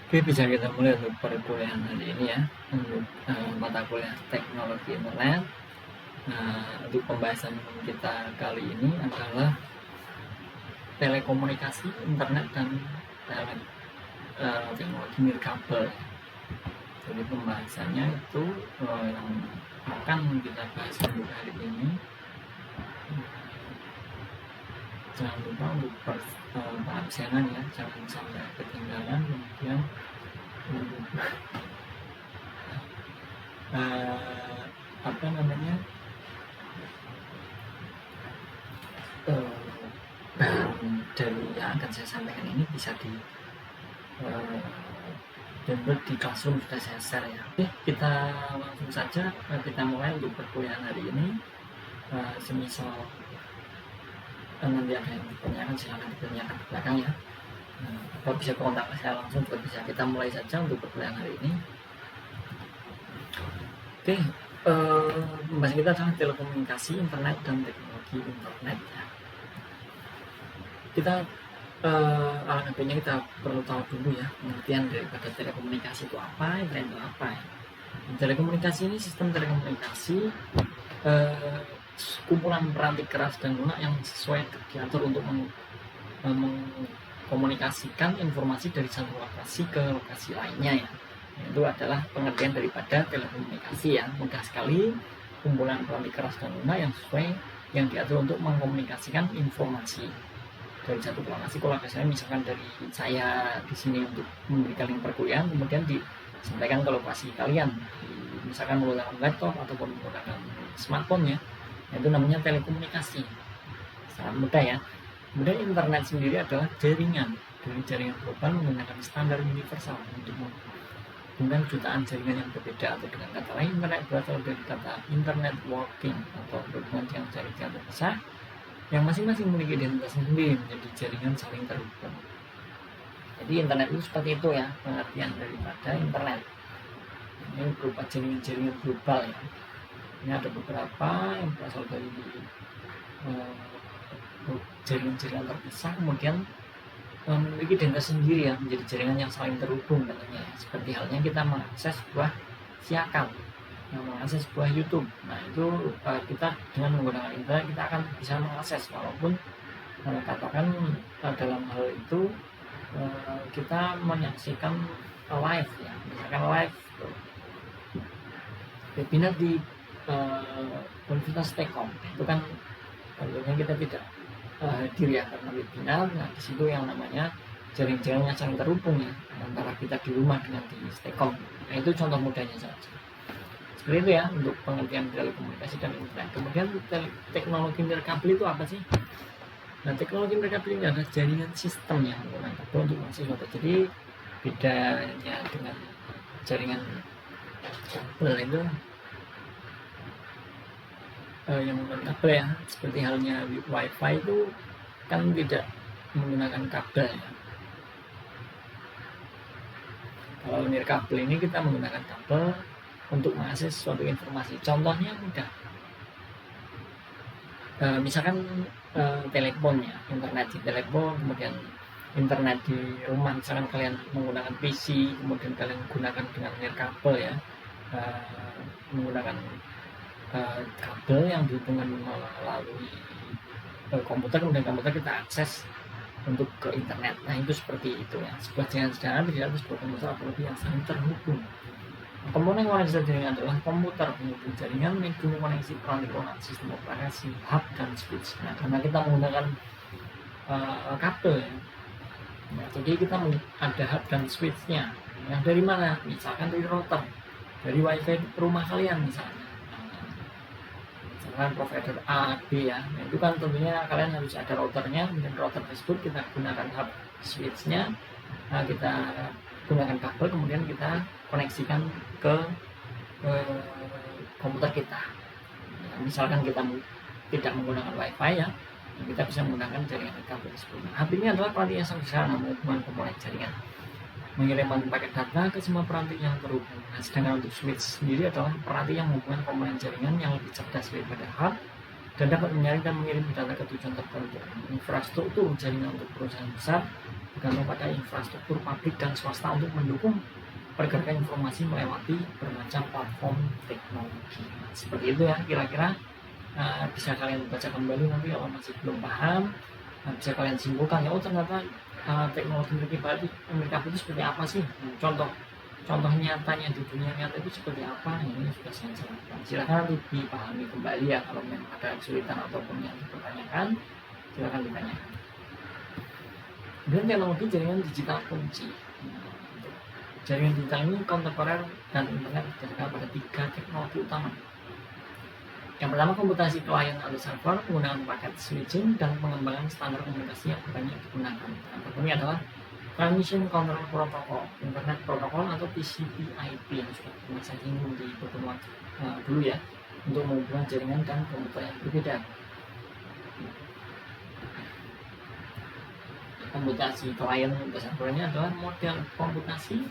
Oke, bisa kita mulai untuk perkuliahan hari ini ya, untuk mata kuliah teknologi internet. Untuk pembahasan kita kali ini adalah telekomunikasi, internet, dan teknologi nirkabel. Jadi pembahasannya itu yang akan kita bahas untuk hari ini. Jangan lupa untuk absenan ya, jangan sampai ketinggalan. Kemudian untuk apa namanya, bahan dari yang akan saya sampaikan ini bisa di download di Classroom, sudah saya share ya. Oke, kita langsung saja kita mulai untuk perkuliahan hari ini. Semisal nanti ada yang ditanyakan, silahkan ditanyakan di belakang ya. Atau bisa kontak saya langsung juga bisa. Kita mulai saja untuk perkuliahan hari ini. Oke, pembahasan kita adalah telekomunikasi, internet, dan teknologi internet ya. Kita alangkah kita perlu tahu dulu ya pengertian daripada telekomunikasi itu apa, internet itu apa ya. Telekomunikasi ini sistem telekomunikasi kumpulan perangkat keras dan lunak yang sesuai diatur untuk mengkomunikasikan informasi dari satu lokasi ke lokasi lainnya ya. Itu adalah pengertian daripada telekomunikasi ya. Mudah sekali, kumpulan perangkat keras dan lunak yang sesuai yang diatur untuk mengkomunikasikan informasi dari satu lokasi ke lokasi lain. Misalkan dari saya di sini untuk memberikan link perkuliahan, kemudian disampaikan ke lokasi kalian, misalkan menggunakan laptop ataupun menggunakan smartphone ya. Itu namanya telekomunikasi, sangat mudah ya. Kemudian internet sendiri adalah jaringan dari jaringan global menggunakan standar universal untuk menghubungkan jutaan jaringan yang berbeda, atau dengan kata lain internet berasal dari kata internet working atau berhubungan dengan jaringan terpisah yang masing-masing memiliki identitas sendiri menjadi jaringan saling terhubung. Jadi internet itu seperti itu ya pengertian daripada internet. Ini berupa jaringan-jaringan global ya. Ini ada beberapa yang berasal dari jaringan-jaringan terpisah, kemudian memiliki identitas sendiri ya, menjadi jaringan yang saling terhubung katanya ya. Seperti halnya kita mengakses sebuah siakal, mengakses sebuah YouTube. Nah itu kita dengan menggunakan internet kita akan bisa mengakses, walaupun katakan dalam hal itu kita menyaksikan live ya, misalkan live webinar di Universitas Tekkom, itu kan tentunya kita tidak hadir ya karena webinar. Nah di situ yang namanya jaring-jaring yang saling terhubung ya, antara kita di rumah dengan di Tekkom. Nah itu contoh mudahnya saja. Seperti itu ya untuk pengertian telekomunikasi dan internet. Kemudian teknologi nirkabel itu apa sih? Nah teknologi nirkabel ini adalah jaringan sistem yang menggunakan kabel untuk sesuatu. Jadi bedanya dengan jaringan kabel itu yang menggunakan kabel ya, seperti halnya wifi itu kan tidak menggunakan kabel ya. Kalau nirkabel ini kita menggunakan kabel untuk mengakses suatu informasi. Contohnya mudah, misalkan telepon ya, internet di telepon, kemudian internet di rumah. Misalkan kalian menggunakan PC, kemudian kalian gunakan dengan nirkabel ya, menggunakan kabel yang dihubungkan melalui komputer, kemudian komputer kita akses untuk ke internet. Nah itu seperti itu ya, sebuah jaringan sederhana tidak harus sebuah komputer apalagi yang saling terhubung. Komponen koneksi jaringan adalah komputer penghubung jaringan yang koneksi perangkat sistem operasi, hub dan switch. Nah karena kita menggunakan kabel ya, nah, jadi kita ada hub dan switchnya. Yang dari mana? Misalkan dari router, dari wifi rumah kalian misalnya. Provider A, B ya. Nah, itu kan tentunya kalian harus ada routernya, dan router tersebut kita gunakan hub switchnya. Nah, kita gunakan kabel, kemudian kita koneksikan ke komputer kita. Nah, misalkan kita tidak menggunakan wifi ya, kita bisa menggunakan jaringan kabel tersebut. Hub ini adalah peranti yang sangat besar menghubungkan komponen jaringan, mengirimkan paket data ke semua peranti yang terhubung. Nah, sedangkan untuk switch sendiri adalah peranti yang menghubungkan komponen jaringan yang lebih cerdas daripada hub dan dapat menyaring dan mengirim data ke tujuan tertentu. Infrastruktur jaringan untuk perusahaan besar bergantung pada infrastruktur publik dan swasta untuk mendukung pergerakan informasi melewati bermacam platform teknologi. Seperti itu ya kira-kira. Bisa kalian baca kembali nanti kalau masih belum paham. Bisa kalian simpulkan ya, oh ternyata teknologi mereka itu seperti apa sih. Contoh nyatanya di dunia nyata itu seperti apa, ini sudah saya jelaskan. Silahkan nanti dipahami kembali ya, kalau memang ada kesulitan ataupun yang dipertanyakan silahkan ditanyakan. Dan teknologi jaringan digital kunci. Jaringan digital ini kontemporer dan internet berdasarkan pada 3 teknologi utama. Yang pertama, komputasi klien atau server menggunakan paket switching dan pengembangan standar komunikasi yang banyak digunakan. Yang pertama adalah Transmission Control Protocol, Internet Protocol atau TCP/IP yang sudah pernah saya singgung di pertemuan dulu ya, untuk menghubungkan jaringan dan komputer yang berbeda. Komputasi klien atau servernya adalah model komputasi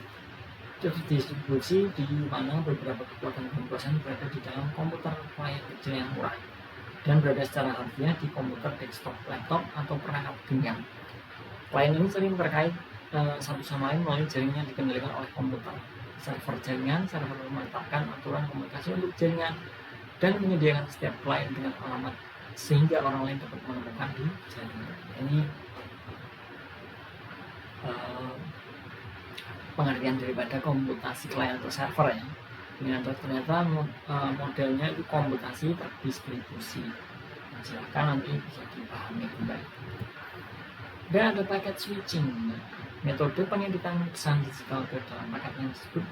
terdistribusi di mana beberapa kekuatan komputer berada di dalam komputer klien kecil yang murah dan berada secara harfiah di komputer desktop, laptop, atau perangkat genggam. Klien ini sering terkait satu sama lain melalui jaringan yang dikendalikan oleh komputer. Server menetapkan aturan komunikasi untuk jaringan dan menyediakan setiap klien dengan alamat sehingga orang lain dapat menemukan di jaringan. Ini pengertian daripada komputasi klien atau server ya. Ternyata modelnya itu komputasi terdistribusi. Nah, silakan nanti bisa dipahami kembali. Dan ada paket switching. Metode pengeditan pesan digital ke dalam paket yang disebut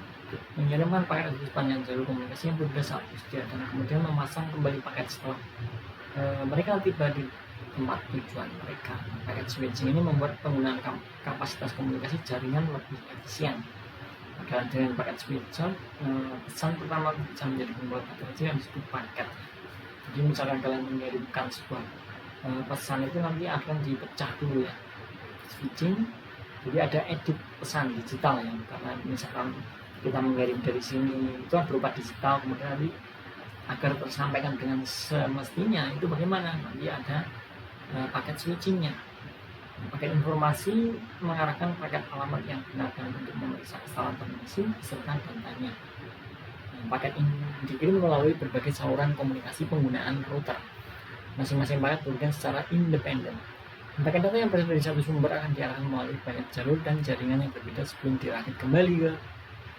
mengirimkan paket di sepanjang jalur komunikasi yang berbeda saat disediakan dan kemudian memasang kembali paket setelah mereka tiba di tempat tujuan mereka. Paket switching ini membuat penggunaan kapasitas komunikasi jaringan lebih efisien. Adalah dengan paket switcher, pesan pertama bisa menjadi pembuat kecil yang disebut paket. Jadi misalkan kalian mengirimkan sebuah pesan itu nanti akan dipecah dulu ya, switching. Jadi ada edit pesan digital ya, karena misalkan kita mengirim dari sini itu berupa digital, kemudian nanti agar tersampaikan dengan semestinya itu bagaimana, nanti ada paket switchingnya. Paket informasi mengarahkan paket alamat yang benar untuk memeriksa kesalahan transmisi beserta datanya. Paket ini dikirim melalui berbagai saluran komunikasi penggunaan router. Masing-masing paket berbeda secara independen. Paket data yang berasal dari satu sumber akan diarahkan melalui banyak jalur dan jaringan yang berbeda sebelum dirakit kembali ke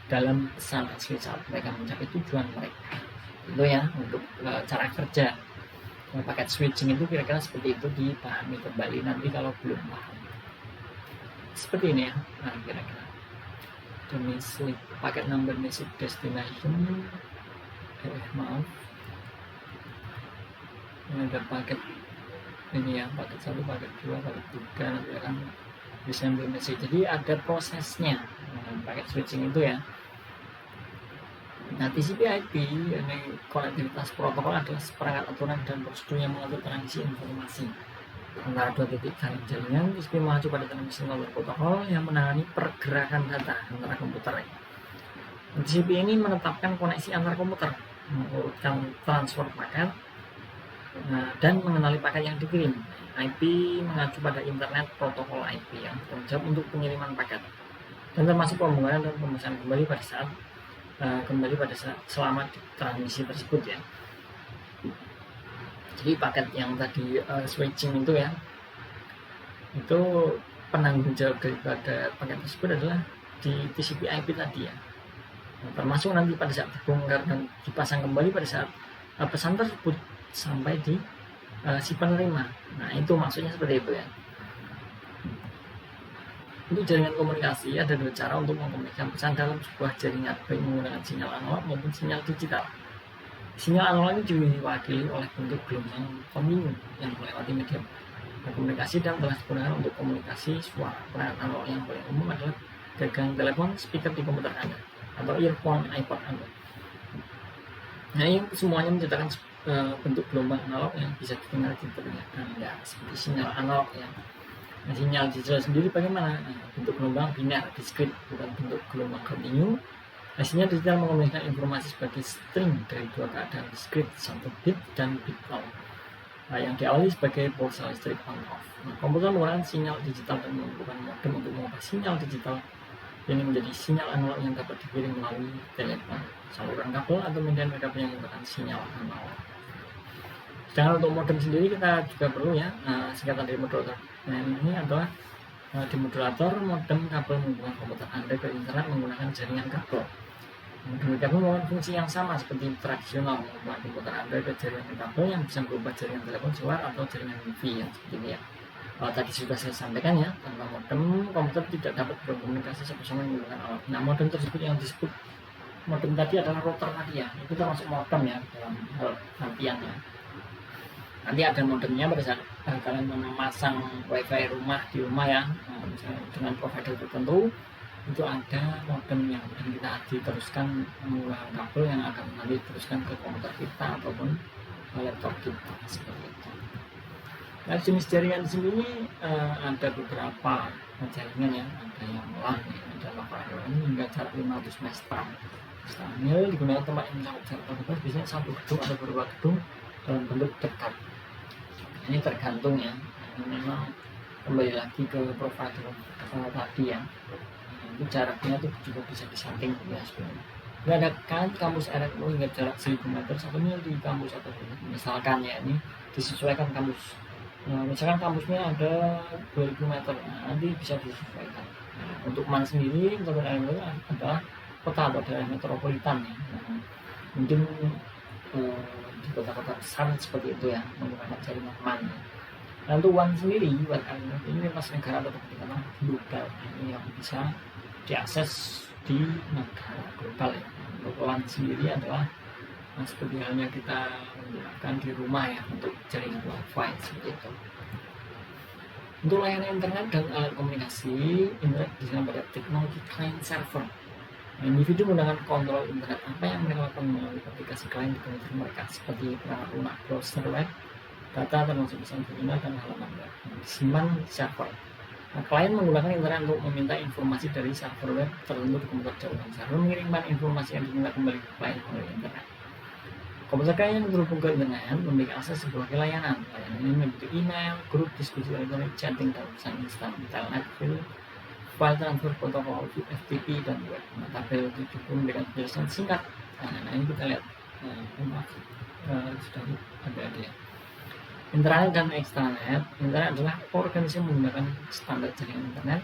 dalam pesan asli saat mereka mencapai tujuan mereka. Itu ya untuk cara kerja paket switching itu kira-kira seperti itu, dipahami kembali nanti kalau belum paham. Seperti ini ya, nah kira-kira message, paket number message destination, maaf, ini ada paket ini ya, paket 1, paket 2, paket 3 nanti akan disambung message. Jadi ada prosesnya paket switching itu ya. Nah, TCP/IP ini konektivitas protokol adalah seperangkat aturan dan prosedur yang mengatur transmisi informasi antara dua titik jaringan. TCP mengacu pada transmisi melalui protokol yang menangani pergerakan data antara komputer. TCP ini menetapkan koneksi antar komputer, mengurutkan transfer paket, dan mengenali paket yang dikirim. IP mengacu pada internet protokol IP yang bertanggung jawab untuk pengiriman paket dan termasuk pembuangan dan pemesanan kembali pada saat selama transmisi tersebut ya. Jadi paket yang tadi switching itu ya, itu penanggung jawab daripada paket tersebut adalah di TCP/IP tadi ya. Termasuk nanti pada saat dibongkar dan dipasang kembali pada saat pesan tersebut sampai di si penerima. Nah itu maksudnya seperti itu ya. Untuk jaringan komunikasi ada 2 cara untuk mengkomunikasikan pesan dalam sebuah jaringan, baik menggunakan sinyal analog maupun sinyal digital. Sinyal analog ini diwakili oleh bentuk gelombang kontinu yang melewati media komunikasi dan telah digunakan untuk komunikasi suara. Perangkat analog yang paling umum adalah gagang telepon, speaker di komputer Anda, atau earphone iPod Anda. Nah ini semuanya menciptakan bentuk gelombang analog yang bisa didengar di telinga Anda seperti sinyal analog ya. Nah, sinyal digital sendiri bagaimana? Bentuk gelombang biner, diskrit, bukan bentuk gelombang kontinu. Sinyal digital mengomunikasikan informasi sebagai string dari 2 keadaan diskrit, 1 bit dan bit 0. yang diawali sebagai pulsa listrik on off. Komputer menggunakan sinyal digital dan membutuhkan modem untuk mengubah sinyal digital ini menjadi sinyal analog yang dapat dikirim melalui telepon, saluran kabel atau median kabel yang menggunakan sinyal analog. Sedangkan untuk modem sendiri kita juga perlu ya, singkatan dari modulator. Ini adalah di modulator modem kabel menghubungkan komputer Anda ke internet menggunakan jaringan kabel. Modem kabel memiliki fungsi yang sama seperti tradisional, menghubungkan komputer Anda ke jaringan kabel yang bisa berubah jaringan telepon seluler atau jaringan wifi yang seperti ini ya. Tadi sudah saya sampaikan ya, tanpa modem komputer tidak dapat berkomunikasi sama menggunakan alat. Nah, modem tersebut yang disebut modem tadi adalah router tadi ya, itu termasuk modem ya dalam hal artiannya. Nanti ada modemnya pada saat kalian memasang wifi di rumah ya, misalnya dengan provider tertentu itu ada modem yang kita diteruskan menggunakan kabel yang akan nanti diteruskan ke komputer kita ataupun laptop kita seperti itu. Nah, jenis jaringan di sini ada beberapa jaringan ya, ada yang LAN, ada LAN hingga jarak 500 meter. Misalnya digunakan tempat yang sangat jarak terbatas, biasanya satu gedung atau beberapa gedung dalam bentuk dekat. Ini tergantung ya, memang kembali lagi ke provider tadi ya. Itu jaraknya itu juga bisa disetting ya sebenarnya. Ini ada kan kampus RMU hingga jarak 1000 meter, satunya di kampus atau misalkan ya ini disesuaikan kampus. Nah, misalkan kampusnya ada 2000 meter, nanti bisa disesuaikan. Nah, untuk MAN sendiri, untuk RMU adalah kota atau daerah metropolitan ya. Nah, mungkin di kota-kota besar seperti itu ya, menggunakan jaringan MAN. Nah, untuk WAN sendiri, WAN ini lintas negara atau kepentingan global, ini yang bisa diakses di negara global ya. Untuk WAN sendiri adalah seperti halnya kita menggunakan di rumah ya untuk jaringan wifi seperti itu. Untuk layanan internet dan alat komunikasi, internet disediakan pada teknologi client server. Individu menggunakan kontrol internet apa yang mereka lakukan melalui aplikasi klien di komputer mereka seperti perangkat lunak, browser web, data termasuk pesan email dan halaman web disimpan di server. Nah, klien menggunakan internet untuk meminta informasi dari server web tertentu di komputer jauhan. Server mengirimkan informasi yang diminta kembali ke klien melalui internet. Komputer klien yang terhubung ke internet memiliki akses sebuah layanan. Layanan ini meliputi email, grup, diskusi elektronik, chatting, dan pesan instan, internet, file transfer, protokol, FTP, dan web. Nah, tabel itu pun memberikan penjelasan singkat. Nah, ini kita lihat sudah ada ya. Intranet dan ekstranet. Intranet adalah organisasi menggunakan standar jaringan internet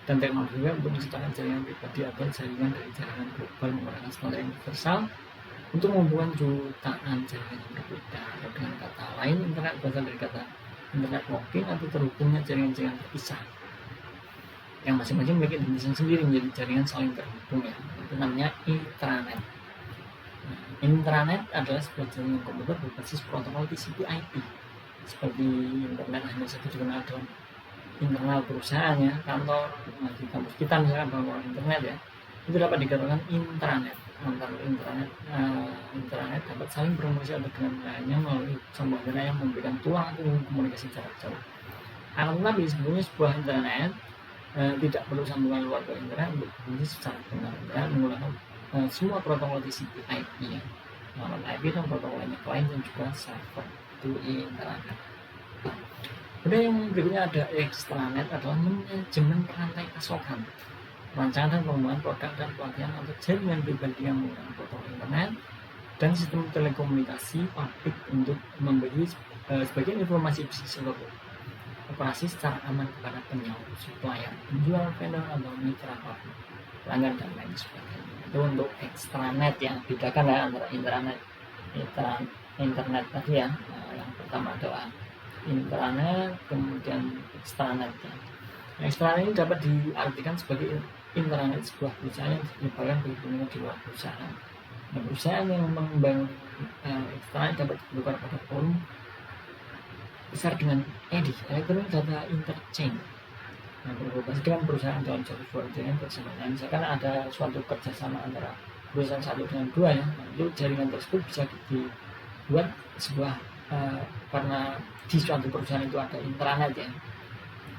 dan teknologi web untuk menciptakan jaringan pribadi atau jaringan dari jaringan global menggunakan standar universal untuk menghubungkan jutaan jaringan yang berbeda. Dengan kata lain, internet berasal dari kata internet walking atau terhubungnya jaringan-jaringan terpisah yang masing-masing memiliki definisi sendiri menjadi jaringan saling terhubung ya. Itu namanya intranet. Intranet adalah sebuah jaringan komputer berbasis protokol TCP/IP. Seperti internet hanya saja dikenal dalam internal perusahaan ya, kantor, di kampus kita misalkan bangun internet ya, itu dapat dikatakan intranet. Antara intranet dapat saling berkomunikasi dengan lainnya melalui sambungan internet yang memberikan tulang untuk komunikasi jarak jauh. Akan tetapi sebenarnya sebuah internet tidak perlu sambungan luar ke internet untuk berfungsi secara benar. Internet menggunakan semua protokol TCP/IP ya, alamat IP dan protokol lainnya klien dan juga server itu internet. Kemudian yang berikutnya ada ekstranet adalah manajemen rantai pasokan, rancangan dan pengembangan produk dan pelatihan atau jaringan pribadi yang menggunakan protokol internet dan sistem telekomunikasi publik untuk memberi sebagian informasi bisnis atau operasi secara aman kepada penyaur, supplier, penjual, vendor atau mitra pelanggan dan lain sebagainya. Itu untuk ekstranet yang bedakan ya antara internet tadi ya. Yang pertama adalah intranet, kemudian ekstranet ya. Ekstranet ini dapat diartikan sebagai intranet sebuah perusahaan yang menyebarkan berita di luar perusahaan. Nah, perusahaan yang membangun ekstranet dapat dibuka pada forum besar dengan EDI, Electronic Data Interchange. Nah, berkomunikasi dengan perusahaan dalam satu suatu jaringan bersama. Nah, misalkan ada suatu kerjasama antara perusahaan satu dengan dua ya, nah, itu jaringan tersebut bisa dibuat sebuah karena di suatu perusahaan itu ada intranet ya.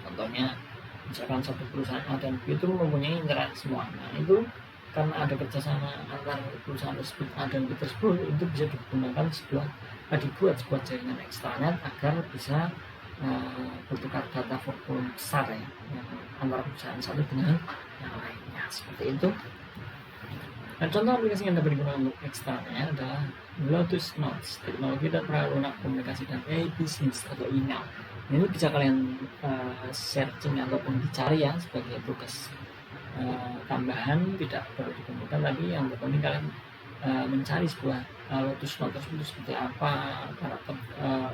Contohnya misalkan satu perusahaan A dan B itu mempunyai internet semua. Nah, itu karena ada kerjasama antar perusahaan tersebut A dan B tersebut, itu bisa digunakan dibuat sebuah jaringan ekstranet agar bisa bertukar data volume besar ya, antara perusahaan satu dengan yang lainnya, seperti itu. Nah, contoh aplikasi yang dapat digunakan untuk eksternalnya adalah Lotus Notes, teknologi dan peralatan komunikasi dan e-business atau email. Ini bisa kalian searching ataupun dicari ya sebagai tugas tambahan, tidak perlu dikumpulkan, tapi yang penting kalian mencari sebuah Lotus Notes tersebut seperti apa, karakter,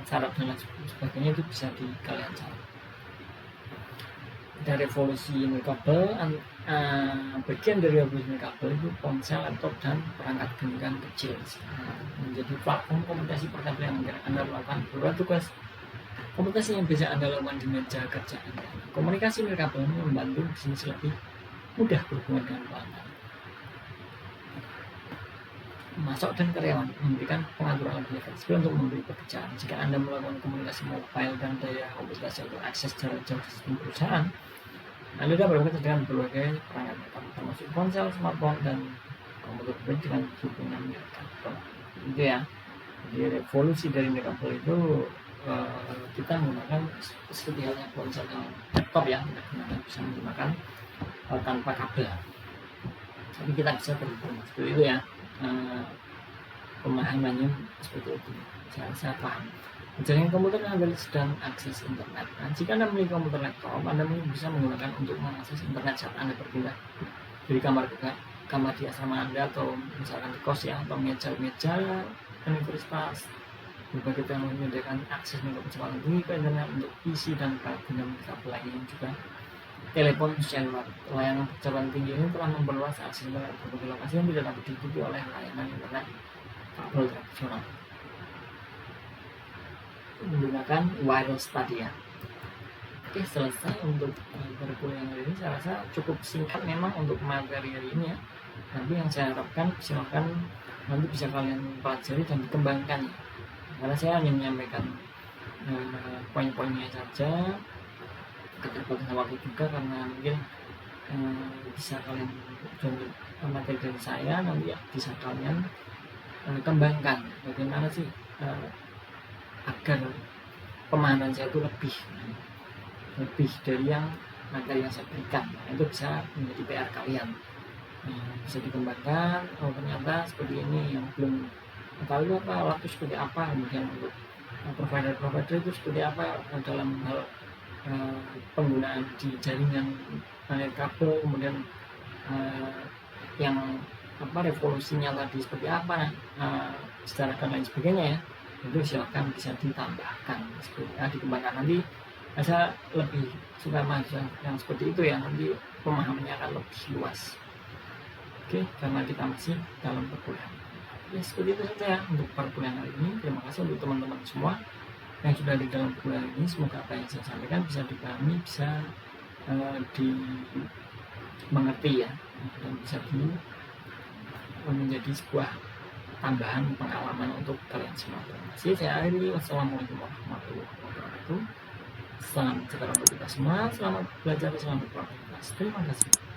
syarat dan lain sebagainya, itu bisa kalian cari. Ada revolusi nirkabel, bagian dari revolusi nirkabel itu ponsel, laptop, dan perangkat genggam kecil menjadi platform komunikasi portabel yang Anda melakukan beberapa tugas komunikasi yang bisa Anda lakukan di meja kerja Anda. Komunikasi nirkabel membantu bisnis lebih mudah berhubungan dengan pelanggan, masuk dan karyawan, memberikan pengaturan lebih fleksibel untuk memberi pekerjaan. Jika Anda melakukan komunikasi mobile dan daya komunikasi untuk akses jarak jauh di sistem perusahaan, Anda dapat bekerja dengan berbagai perangkat termasuk ponsel, smartphone, dan komputer pribadi dengan hubungan nirkabel. Itu ya. Jadi revolusi dari nirkabel itu kita menggunakan seperti halnya ponsel dan laptop ya, kita bisa menggunakan tanpa kabel, tapi kita bisa berhubung seperti itu ya. Pemahamannya seperti itu, saya paham. Jaringan komputer Anda sedang akses internet. Nah, jika Anda memiliki komputer laptop, Anda bisa menggunakan untuk mengakses internet saat Anda berpindah dari kamar di asrama Anda, atau misalkan di kos ya, atau meja universitas. Berbagai teknologi menyediakan akses untuk kecepatan tinggi ke internet untuk PC dan kabel lainnya juga. Telepon seluler, layanan kecepatan tinggi ini telah memperluas akses internet ke berbagai lokasi yang tidak dapat diikuti oleh layanan internet kabel tradisional menggunakan wireless tadi ya. Oke, selesai untuk perkuliahan hari ini. Saya rasa cukup singkat memang untuk materi hari ini ya. Nanti yang saya harapkan silahkan nanti bisa kalian pelajari dan dikembangkan ya. Karena saya hanya menyampaikan poin-poinnya saja, keterbatasan waktu juga, karena mungkin bisa kalian materi dari saya nanti ya, bisa kalian kembangkan bagaimana sih agar pemahaman saya itu lebih dari yang materi yang saya berikan. Itu bisa menjadi PR kalian, bisa dikembangkan. Oh, ternyata seperti ini, yang belum tahu apa waktu seperti apa, kemudian untuk provider itu seperti apa dalam hal penggunaan di jaringan kabel, kemudian yang revolusinya tadi seperti apa, secara dan lain sebagainya ya. Itu silakan bisa ditambahkan, dikembangkan. Nanti saya lebih suka mahasiswa yang seperti itu ya, nanti pemahamannya akan lebih luas. Oke, karena kita masih dalam perkuliahan. Ya, seperti itu saja ya untuk perkuliahan hari ini. Terima kasih untuk teman-teman semua yang sudah di dalam perkuliahan ini. Semoga apa yang saya sampaikan bisa dipahami, bisa dimengerti ya, dan bisa menjadi sebuah tambahan pengalaman untuk kalian semua. Terima kasih. Saya akhiri. Wassalamualaikum warahmatullahi wabarakatuh. Salam sejahtera untuk kita semua. Selamat belajar, selamat beraktivitas. Terima kasih.